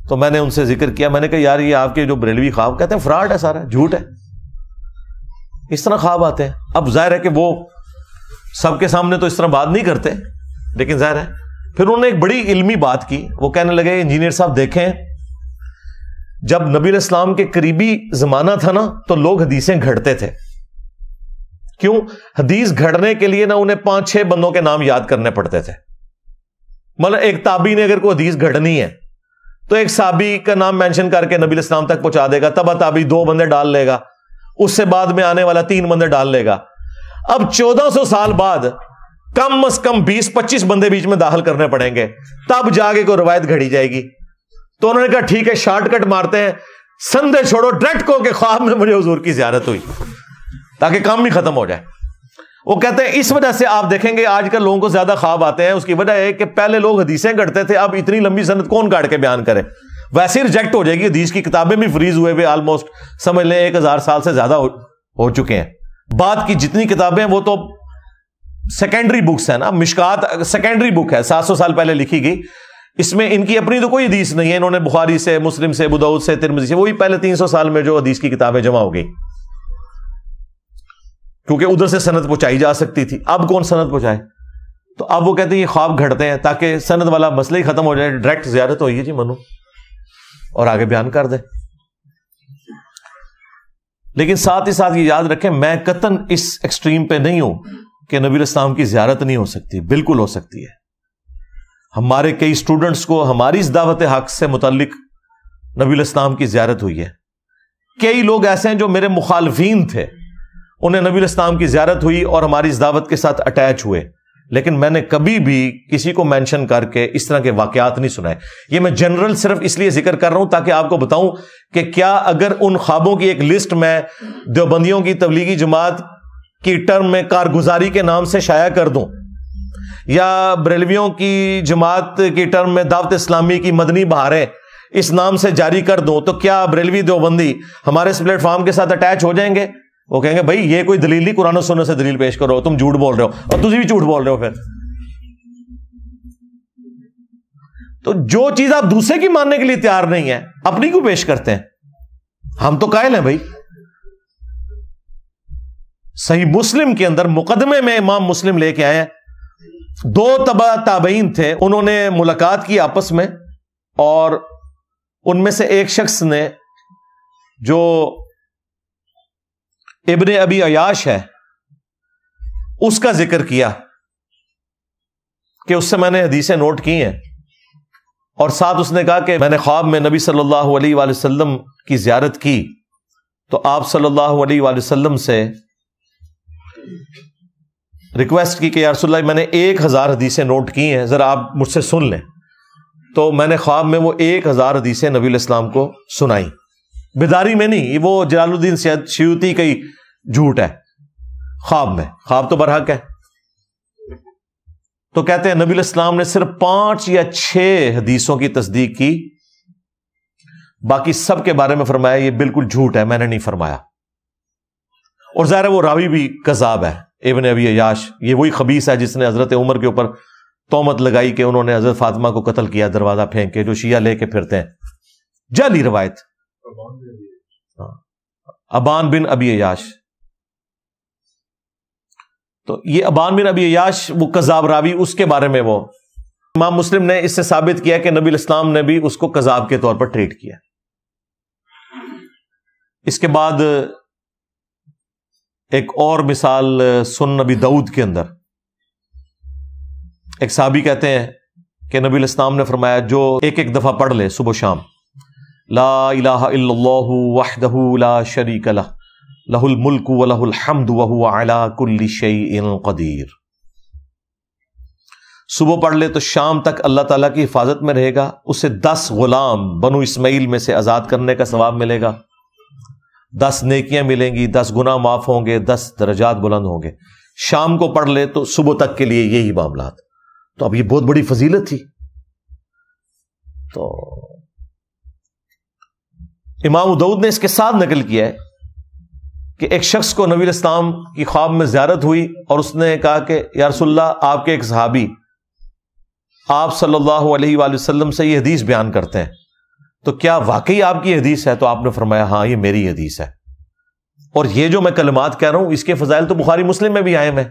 تو میں نے ان سے ذکر کیا، میں نے کہا یار یہ آپ کے جو بریلوی خواب کہتے ہیں فراڈ ہے، سارا جھوٹ ہے، اس طرح خواب آتے ہیں۔ اب ظاہر ہے کہ وہ سب کے سامنے تو اس طرح بات نہیں کرتے، لیکن ظاہر ہے پھر انہوں نے ایک بڑی علمی بات کی، وہ کہنے لگے انجینئر صاحب دیکھیں، جب نبی علیہ السلام کے قریبی زمانہ تھا نا تو لوگ حدیثیں گھڑتے تھے، کیوں؟ حدیث گھڑنے کے لیے نا انہیں 5-6 بندوں کے نام یاد کرنے پڑتے تھے۔ مطلب ایک تابعی نے اگر کوئی حدیث گھڑنی ہے تو ایک صحابی کا نام مینشن کر کے نبی علیہ السلام تک پہنچا دے گا، تبع تابعی 2 بندے ڈال لے گا، اس سے بعد میں آنے والا 3 بندے ڈال لے گا۔ اب 1400 سال بعد کم از کم 20-25 بندے بیچ میں داخل کرنے پڑیں گے، تب جا کے کوئی روایت گھڑی جائے گی۔ تو انہوں نے کہا ٹھیک ہے شارٹ کٹ مارتے ہیں، سندے چھوڑو، ڈائریکٹ کو کہ خواب میں مجھے حضور کی زیارت ہوئی، تاکہ کام بھی ختم ہو جائے۔ وہ کہتے ہیں اس وجہ سے آپ دیکھیں گے آج کل لوگوں کو زیادہ خواب آتے ہیں، اس کی وجہ ہے کہ پہلے لوگ حدیثیں گھڑتے تھے، اب اتنی لمبی سند کون کاٹ کے بیان کرے، ویسے ہی ریجیکٹ ہو جائے گی، حدیث کی کتابیں بھی فریز ہوئے آلموسٹ سمجھ لیں 1000 سال سے زیادہ ہو چکے ہیں۔ بعد کی جتنی کتابیں وہ تو سیکنڈری بکس ہے نا، مشکات سیکنڈری بک ہے، 700 سال پہلے لکھی گئی، اس میں ان کی اپنی تو کوئی حدیث نہیں ہے، انہوں نے بخاری سے، مسلم سے، ابو داؤد سے، ترمذی سے، وہی پہلے 300 سال میں جو حدیث کی کتابیں جمع ہو گئی، کیونکہ ادھر سے سند پہنچائی جا سکتی تھی۔ اب کون سند پہنچائے؟ تو اب وہ کہتے ہیں یہ خواب گھڑتے ہیں تاکہ سند والا مسئلہ ہی ختم ہو جائے، ڈائریکٹ زیارت ہوئی ہے جی منو، اور آگے بیان کر دیں۔ لیکن ساتھ ہی ساتھ یہ یاد رکھیں، میں قطعاً اس ایکسٹریم پہ نہیں ہوں کہ نبی علیہ السلام کی زیارت نہیں ہو سکتی، بالکل ہو سکتی ہے۔ ہمارے کئی اسٹوڈنٹس کو ہماری اس دعوت حق سے متعلق نبی علیہ السلام کی زیارت ہوئی ہے۔ کئی لوگ ایسے ہیں جو میرے مخالفین تھے، انہیں نبی علیہ السلام کی زیارت ہوئی اور ہماری اس دعوت کے ساتھ اٹیچ ہوئے، لیکن میں نے کبھی بھی کسی کو مینشن کر کے اس طرح کے واقعات نہیں سنائے۔ یہ میں جنرل صرف اس لیے ذکر کر رہا ہوں تاکہ آپ کو بتاؤں کہ کیا اگر ان خوابوں کی ایک لسٹ میں دیوبندیوں کی تبلیغی جماعت کی ٹرم میں کارگزاری کے نام سے شائع کر دوں، یا بریلویوں کی جماعت کی ٹرم میں دعوت اسلامی کی مدنی بہاریں اس نام سے جاری کر دوں، تو کیا بریلوی دیوبندی ہمارے اس پلیٹ فارم کے ساتھ اٹیچ ہو جائیں گے؟ وہ کہیں گے بھائی یہ کوئی دلیل نہیں، قرآن و سنت سے دلیل پیش کرو، تم جھوٹ بول رہے ہو، اور تجھے بھی جھوٹ بول رہے ہو۔ پھر تو جو چیز آپ دوسرے کی ماننے کے لیے تیار نہیں ہے، اپنی کو پیش کرتے ہیں۔ ہم تو قائل ہیں بھائی، صحیح مسلم کے اندر مقدمے میں امام مسلم لے کے آئے ہیں، 2 تبع تابعین تھے، انہوں نے ملاقات کی آپس میں، اور ان میں سے ایک شخص نے جو ابن ابی عیاش ہے اس کا ذکر کیا کہ اس سے میں نے حدیثیں نوٹ کی ہیں، اور ساتھ اس نے کہا کہ میں نے خواب میں نبی صلی اللہ علیہ وآلہ وسلم کی زیارت کی، تو آپ صلی اللہ علیہ وآلہ وسلم سے ریکویسٹ کی کہ یا رسول اللہ میں نے 1000 حدیثیں نوٹ کی ہیں، ذرا آپ مجھ سے سن لیں۔ تو میں نے خواب میں وہ 1000 حدیثیں نبی علیہ السلام کو سنائی، بیداری میں نہیں، وہ جلال الدین سیوطی کا ہی جھوٹ ہے، خواب میں، خواب تو برحق ہے۔ تو کہتے ہیں نبی علیہ السلام نے صرف 5 یا 6 حدیثوں کی تصدیق کی، باقی سب کے بارے میں فرمایا یہ بالکل جھوٹ ہے، میں نے نہیں فرمایا۔ اور ظاہر ہے وہ راوی بھی کذاب ہے، ابن ابی عیاش، یہ وہی خبیث ہے جس نے حضرت عمر کے اوپر تہمت لگائی کہ انہوں نے حضرت فاطمہ کو قتل کیا دروازہ پھینک کے، جو شیعہ لے کے پھرتے ہیں، جعلی روایت۔ ابان بن ابی عیاش، تو یہ ابان بن ابی عیاش وہ کذاب راوی، اس کے بارے میں وہ امام مسلم نے اس سے ثابت کیا کہ نبی علیہ السلام نے بھی اس کو کذاب کے طور پر ٹریٹ کیا۔ اس کے بعد ایک اور مثال سنن نبی داؤد کے اندر ایک صحابی کہتے ہیں کہ نبی علیہ السلام نے فرمایا جو ایک دفعہ پڑھ لے صبح و شام، لا الہ الا اللہ وحدہ لا شریک لہ لہ الملک ولہ الحمد وہو علی کل شیء قدیر، صبح پڑھ لے تو شام تک اللہ تعالیٰ کی حفاظت میں رہے گا، اسے 10 غلام بنو اسماعیل میں سے آزاد کرنے کا ثواب ملے گا، 10 نیکیاں ملیں گی، 10 گناہ معاف ہوں گے، 10 درجات بلند ہوں گے۔ شام کو پڑھ لے تو صبح تک کے لیے یہی معاملات۔ تو اب یہ بہت بڑی فضیلت تھی۔ تو امام داؤد نے اس کے ساتھ نقل کیا ہے کہ ایک شخص کو نبی علیہ السلام کی خواب میں زیارت ہوئی، اور اس نے کہا کہ یا رسول اللہ آپ کے ایک صحابی آپ صلی اللہ علیہ وآلہ وسلم سے یہ حدیث بیان کرتے ہیں، تو کیا واقعی آپ کی حدیث ہے؟ تو آپ نے فرمایا ہاں یہ میری حدیث ہے، اور یہ جو میں کلمات کہہ رہا ہوں اس کے فضائل تو بخاری مسلم میں بھی آئے ہیں،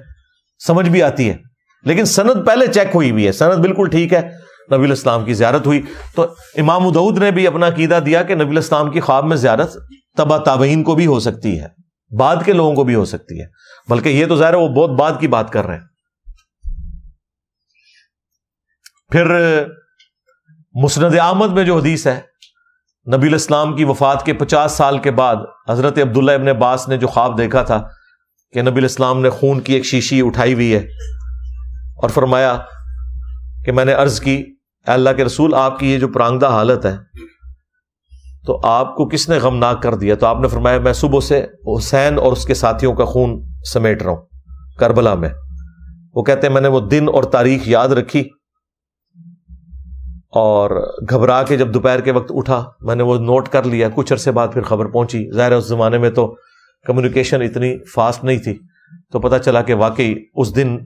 سمجھ بھی آتی ہے، لیکن سند پہلے چیک ہوئی بھی ہے، سند بالکل ٹھیک ہے، نبی علیہ السلام کی زیارت ہوئی۔ تو امام داؤد نے بھی اپنا عقیدہ دیا کہ نبی علیہ السلام کی خواب میں زیارت تبع تابعین کو بھی ہو سکتی ہے، بعد کے لوگوں کو بھی ہو سکتی ہے، بلکہ یہ تو ظاہر ہے وہ بہت بعد کی بات کر رہے ہیں۔ پھر مسند احمد میں جو حدیث ہے، نبی علیہ السلام کی وفات کے 50 سال کے بعد حضرت عبداللہ ابن عباس نے جو خواب دیکھا تھا کہ نبی علیہ السلام نے خون کی ایک شیشی اٹھائی ہوئی ہے، اور فرمایا کہ میں نے عرض کی اے اللہ کے رسول آپ کی یہ جو پرانگدہ حالت ہے تو آپ کو کس نے غمناک کر دیا؟ تو آپ نے فرمایا میں صبح سے حسین اور اس کے ساتھیوں کا خون سمیٹ رہا ہوں کربلا میں۔ وہ کہتے ہیں میں نے وہ دن اور تاریخ یاد رکھی، اور گھبرا کے جب دوپہر کے وقت اٹھا میں نے وہ نوٹ کر لیا، کچھ عرصے بعد پھر خبر پہنچی، ظاہر ہے اس زمانے میں تو کمیونیکیشن اتنی فاسٹ نہیں تھی، تو پتہ چلا کہ واقعی اس دن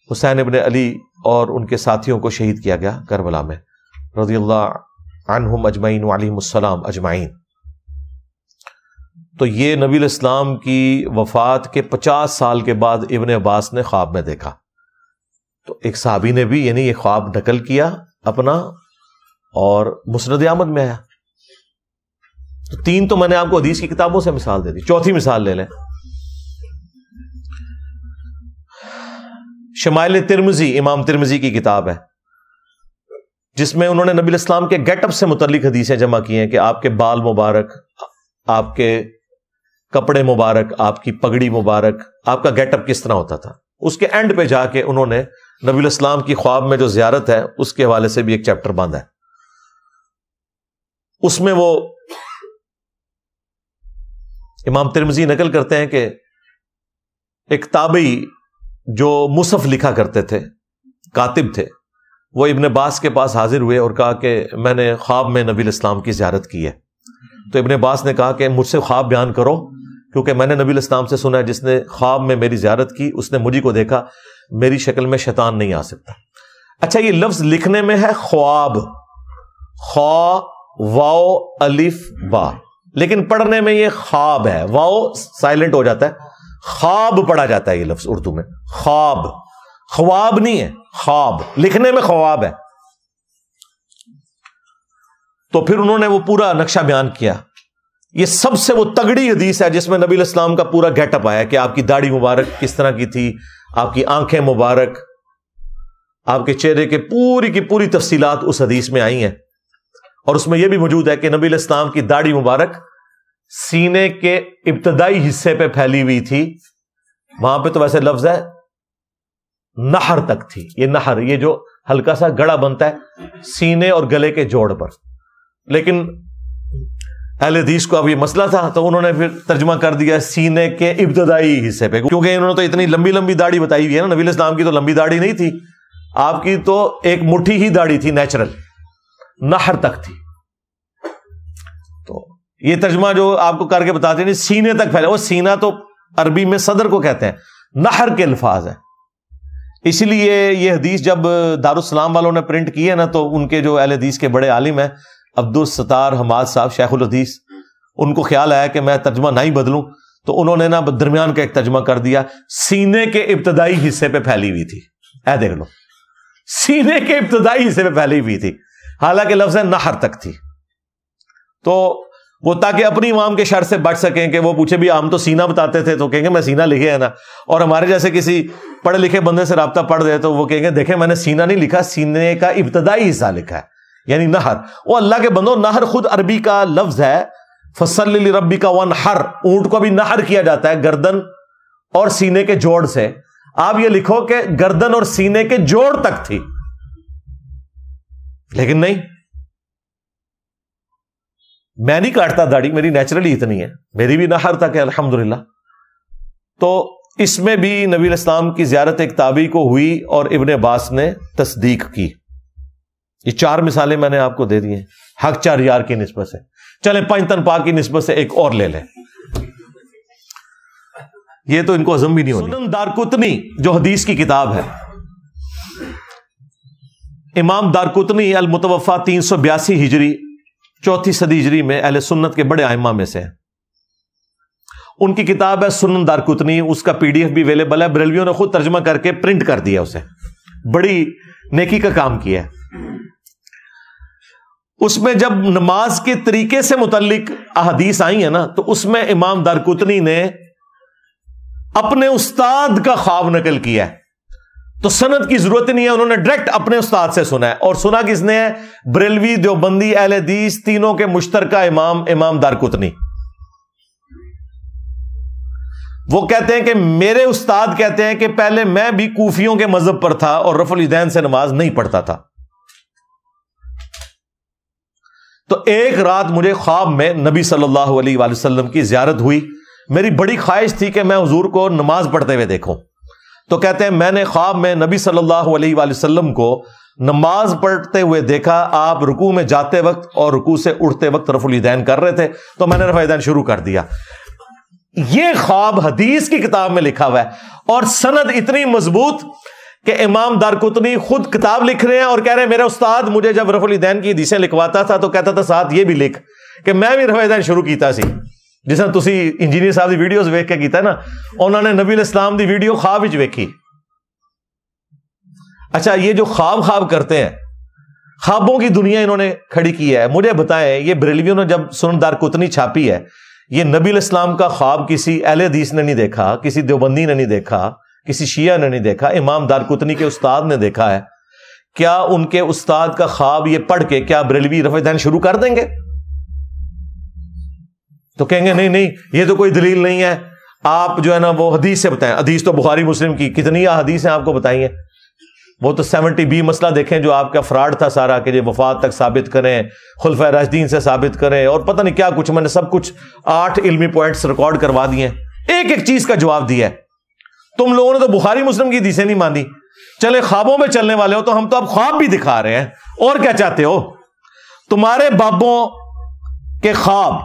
حسین ابن علی اور ان کے ساتھیوں کو شہید کیا گیا کربلا میں۔ رضی اللہ عنہم اجمعین وعلیہم السلام اجمعین. تو یہ نبی علیہ السلام کی وفات کے 50 سال کے بعد ابن عباس نے خواب میں دیکھا. تو ایک صحابی نے بھی یعنی یہ خواب نقل کیا اپنا اور مسند احمد میں آیا. تو 3 تو میں نے آپ کو حدیث کی کتابوں سے مثال دے دی. چوتھی مثال لے لیں. شمائل ترمذی، امام ترمذی کی کتاب ہے جس میں انہوں نے نبی علیہ السلام کے گیٹ اپ سے متعلق حدیثیں جمع کی ہیں کہ آپ کے بال مبارک، آپ کے کپڑے مبارک، آپ کی پگڑی مبارک، آپ کا گیٹ اپ کس طرح ہوتا تھا. اس کے اینڈ پہ جا کے انہوں نے نبی علیہ السلام کی خواب میں جو زیارت ہے اس کے حوالے سے بھی ایک چیپٹر باندھا ہے. اس میں وہ امام ترمذی نقل کرتے ہیں کہ ایک تابعی جو مصحف لکھا کرتے تھے، کاتب تھے، وہ ابن عباس کے پاس حاضر ہوئے اور کہا کہ میں نے خواب میں نبی علیہ السلام کی زیارت کی ہے. تو ابن عباس نے کہا کہ مجھ سے خواب بیان کرو، کیونکہ میں نے نبی علیہ السلام سے سنا ہے جس نے خواب میں میری زیارت کی اس نے مجھے کو دیکھا، میری شکل میں شیطان نہیں آ سکتا. اچھا، یہ لفظ لکھنے میں ہے خواب، خوا واو الف با، لیکن پڑھنے میں یہ خواب ہے، واو سائلنٹ ہو جاتا ہے، خواب پڑھا جاتا ہے یہ لفظ اردو میں. خواب، خواب نہیں ہے، خواب، لکھنے میں خواب ہے. تو پھر انہوں نے وہ پورا نقشہ بیان کیا. یہ سب سے وہ تگڑی حدیث ہے جس میں نبی علیہ السلام کا پورا گیٹ اپ آیا کہ آپ کی داڑھی مبارک کس طرح کی تھی، آپ کی آنکھیں مبارک، آپ کے چہرے کے پوری کی پوری تفصیلات اس حدیث میں آئی ہیں. اور اس میں یہ بھی موجود ہے کہ نبی علیہ السلام کی داڑھی مبارک سینے کے ابتدائی حصے پہ پھیلی ہوئی تھی. وہاں پہ تو ویسے لفظ ہے نہر تک تھی. یہ نہر، یہ جو ہلکا سا گڑا بنتا ہے سینے اور گلے کے جوڑ پر. لیکن اہل حدیث کو اب یہ مسئلہ تھا تو انہوں نے پھر ترجمہ کر دیا سینے کے ابتدائی حصے پہ، کیونکہ انہوں نے تو اتنی لمبی لمبی داڑھی بتائی ہوئی ہے نا. نبی علیہ السلام کی تو لمبی داڑھی نہیں تھی، آپ کی تو ایک مٹھی ہی داڑھی تھی، نیچرل، نہر تک تھی. تو یہ ترجمہ جو آپ کو کر کے بتاتے ہیں سینے تک پھیلا، وہ سینہ تو عربی میں صدر کو کہتے ہیں، نہر کے الفاظ ہیں. اسی لیے یہ حدیث جب دارالسلام والوں نے پرنٹ کی ہے نا تو ان کے جو اہل حدیث کے بڑے عالم ہیں عبدالستار حماد صاحب شیخ الحدیث، ان کو خیال آیا کہ میں ترجمہ نہ ہی بدلوں تو انہوں نے نا درمیان کا ایک ترجمہ کر دیا، سینے کے ابتدائی حصے پہ پھیلی ہوئی تھی. اے دیکھ لو، سینے کے ابتدائی حصے پہ پھیلی ہوئی تھی، حالانکہ لفظ نہر تک تھی. تو وہ تاکہ اپنی عوام کے شر سے بچ سکیں کہ وہ پوچھے بھی ہم تو سینہ بتاتے تھے تو کہیں گے میں سینہ لکھے ہے نا، اور ہمارے جیسے کسی پڑھے لکھے بندے سے رابطہ پڑھ دے تو وہ کہیں گے دیکھیں میں نے سینہ نہیں لکھا، سینے کا ابتدائی حصہ لکھا ہے، یعنی نہر. وہ اللہ کے بندو، نہر خود عربی کا لفظ ہے، فصل لربک وانحر، اونٹ کو بھی نہر کیا جاتا ہے گردن اور سینے کے جوڑ سے. آپ یہ لکھو کہ گردن اور سینے کے جوڑ تک تھی، لیکن نہیں، میں نہیں کاٹتا داڑھی، میری نیچرلی اتنی ہے، میری بھی نہر تک ہے الحمدللہ. تو اس میں بھی نبی علیہ السلام کی زیارت ایک تابعی کو ہوئی اور ابن عباس نے تصدیق کی. یہ 4 مثالیں میں نے آپ کو دے دی ہیں حق 4 یار کی نسبت سے. چلیں 5 تن پاک کی نسبت سے ایک اور لے لیں، یہ تو ان کو ہضم بھی نہیں ہونی. سنن دارقطنی جو حدیث کی کتاب ہے، امام دارقطنی المتوفا 382 ہجری 4 صدی ہجری میں اہل سنت کے بڑے ائمہ میں سے ہیں. ان کی کتاب ہے سنن دارقطنی، اس کا PDF بھی اویلیبل ہے، بریلویوں نے خود ترجمہ کر کے پرنٹ کر دیا، اسے بڑی نیکی کا کام کیا ہے. اس میں جب نماز کے طریقے سے متعلق احادیث آئی ہیں نا تو اس میں امام دارقطنی نے اپنے استاد کا خواب نقل کیا ہے. تو سند کی ضرورت نہیں ہے، انہوں نے ڈائریکٹ اپنے استاد سے سنا ہے. اور سنا کس نے ہے؟ بریلوی، دیوبندی، اہل حدیث تینوں کے مشترکہ امام دارقطنی. وہ کہتے ہیں کہ میرے استاد کہتے ہیں کہ پہلے میں بھی کوفیوں کے مذہب پر تھا اور رفع الیدین سے نماز نہیں پڑھتا تھا. تو ایک رات مجھے خواب میں نبی صلی اللہ علیہ وآلہ وسلم کی زیارت ہوئی. میری بڑی خواہش تھی کہ میں حضور کو نماز پڑھتے ہوئے دیکھوں. تو کہتے ہیں میں نے خواب میں نبی صلی اللہ علیہ وآلہ وسلم کو نماز پڑھتے ہوئے دیکھا. آپ رکوع میں جاتے وقت اور رکوع سے اٹھتے وقت رفع الیدین کر رہے تھے، تو میں نے رفع الیدین شروع کر دیا. یہ خواب حدیث کی کتاب میں لکھا ہوا ہے اور سند اتنی مضبوط کہ امام دارقطنی خود کتاب لکھ رہے ہیں اور کہہ رہے ہیں میرا استاد مجھے جب رفع الیدین کی حدیثیں لکھواتا تھا تو کہتا تھا ساتھ یہ بھی لکھ کہ میں بھی رفع الیدین شروع کیتا سی. جس طرح تسی انجینئر صاحب دی ویڈیوز ویکھ کے کیتا نا, انہوں نے نبی علیہ السلام دی ویڈیو خواب وچ ویکھی. اچھا یہ جو خواب کرتے ہیں, خوابوں کی دنیا انہوں نے کھڑی کی ہے. مجھے بتائیں یہ بریلویوں نے جب سنن دارقطنی چھاپی ہے, یہ نبی علیہ السلام کا خواب کسی اہل حدیث نے نہیں دیکھا, کسی دیوبندی نے نہیں دیکھا, کسی شیعہ نے نہیں دیکھا, امام دارقطنی کے استاد نے دیکھا ہے. کیا ان کے استاد کا خواب یہ پڑھ کے کیا بریلوی رفع الیدین شروع کر دیں گے؟ تو کہیں گے نہیں یہ تو کوئی دلیل نہیں ہے, آپ جو ہے نا وہ حدیث سے بتائیں. حدیث تو بخاری مسلم کی کتنی احادیث ہیں آپ کو بتائی ہیں. وہ تو 70B مسئلہ دیکھیں جو آپ کا فراڈ تھا سارا, کہ یہ وفات تک ثابت کریں, خلفائے راشدین سے ثابت کریں, اور پتہ نہیں کیا کچھ. میں نے سب کچھ 8 علمی پوائنٹس ریکارڈ کروا دیے ہیں, ایک چیز کا جواب دیا ہے. تم لوگوں نے تو بخاری مسلم کی حدیثیں نہیں مانی. چلے خوابوں میں چلنے والے ہو تو ہم تو اب خواب بھی دکھا رہے ہیں, اور کیا چاہتے ہو؟ تمہارے بابوں کے خواب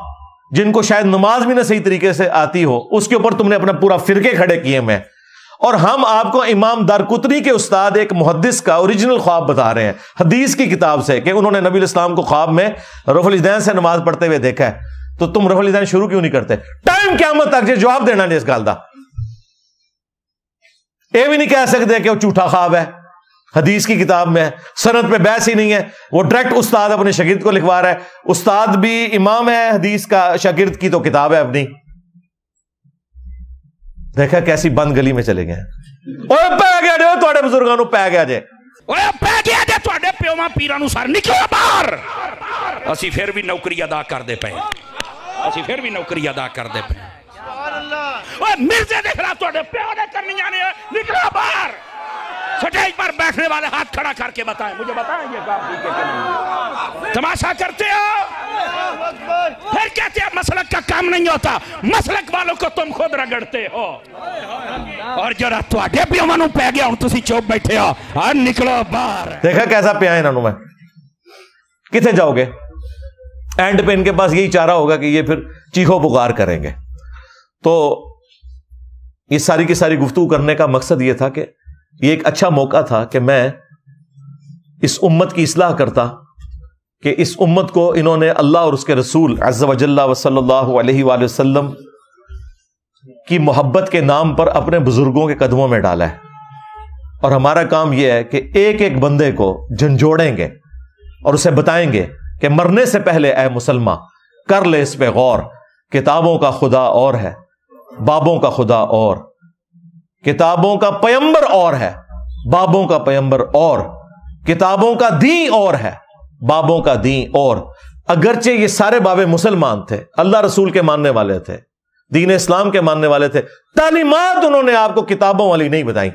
جن کو شاید نماز بھی نہ صحیح طریقے سے آتی ہو, اس کے اوپر تم نے اپنا پورا فرقے کھڑے کیے میں, اور ہم آپ کو امام دارقطنی کے استاد ایک محدث کا اوریجنل خواب بتا رہے ہیں حدیث کی کتاب سے, کہ انہوں نے نبی علیہ السلام کو خواب میں رفع الیدین سے نماز پڑھتے ہوئے دیکھا ہے. تو تم رفع الیدین شروع کیوں نہیں کرتے؟ ٹائم قیامت تک جو جواب دینا نہیں اس گل دا. یہ بھی نہیں کہہ سکتے کہ وہ جھوٹا خواب ہے, حدیث کی کتاب میں سند پہ بحث ہی نہیں ہے. وہ ڈائریکٹ استاد اپنے شاگرد کو لکھوا رہا ہے. استاد بھی امام ہے حدیث کا, شاگرد کی تو کتاب ہے اپنی. دیکھا کیسی بند گلی میں چلے گئے. پی گیا جے تھوڑے بزرگوں نو, پی گیا جے, پی گیا جے تھوڑے پیواں پیراں نو سر نکلو باہر. اسی پھر بھی نوکری ادا کردے پے, اسی پھر بھی نوکری ادا کردے پے. مرزے دے خلاف تھوڑے پیو نے کرنی جانے, نکلو باہر. سٹیج پر بیٹھنے والے ہاتھ کھڑا کر کے بتائیں, مجھے بتائیں یہ کام ٹھیک ہے کہ نہیں؟ تماشا کرتے ہو, پھر کہتے ہیں مسلک کا کام نہیں ہوتا. مسلک والوں کو تم خود رگڑتے ہو, اور جو تواڈے پیواں نوں پے گیا ہن تسی چوپ بیٹھے ہو. ہاں نکلو باہر. دیکھا کیسا پیا انہاں نوں میں. کتنے جاؤ گے؟ اینڈ پہ ان کے پاس یہی چارہ ہوگا کہ یہ پھر چیخو پکار کریں گے. تو یہ ساری کی ساری گفتگو کرنے کا مقصد یہ تھا کہ یہ ایک اچھا موقع تھا کہ میں اس امت کی اصلاح کرتا, کہ اس امت کو انہوں نے اللہ اور اس کے رسول عز و جل و صلی اللہ علیہ وآلہ وسلم کی محبت کے نام پر اپنے بزرگوں کے قدموں میں ڈالا ہے. اور ہمارا کام یہ ہے کہ ایک ایک بندے کو جھنجھوڑیں گے اور اسے بتائیں گے کہ مرنے سے پہلے اے مسلمان کر لے اس پہ غور. کتابوں کا خدا اور ہے, بابوں کا خدا اور, کتابوں کا پیمبر اور ہے, بابوں کا پیمبر اور, کتابوں کا دین اور ہے, بابوں کا دین اور. اگرچہ یہ سارے بابے مسلمان تھے, اللہ رسول کے ماننے والے تھے, دین اسلام کے ماننے والے تھے, تعلیمات انہوں نے آپ کو کتابوں والی نہیں بتائی,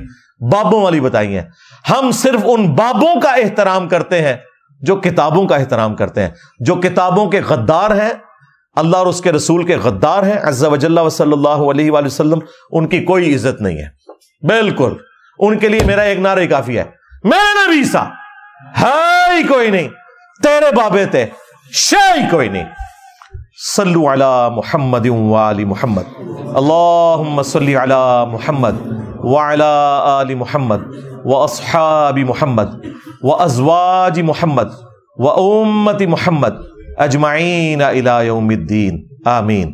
بابوں والی بتائی ہیں. ہم صرف ان بابوں کا احترام کرتے ہیں جو کتابوں کا احترام کرتے ہیں. جو کتابوں کے غدار ہیں, اللہ اور اس کے رسول کے غدار ہیں عز و جل و صلی اللہ علیہ وآلہ وسلم, ان کی کوئی عزت نہیں ہے. بالکل ان کے لیے میرا ایک نعرہ ہی کافی ہے, میرا نبی سا ہے ہی کوئی نہیں, تیرے بابے تھے شے ہی کوئی نہیں. صلو علی محمد وآل محمد, اللہم صلی علی محمد وعلی آل محمد واصحاب محمد وازواج محمد وامت محمد اجمعین الی یوم الدین, آمین.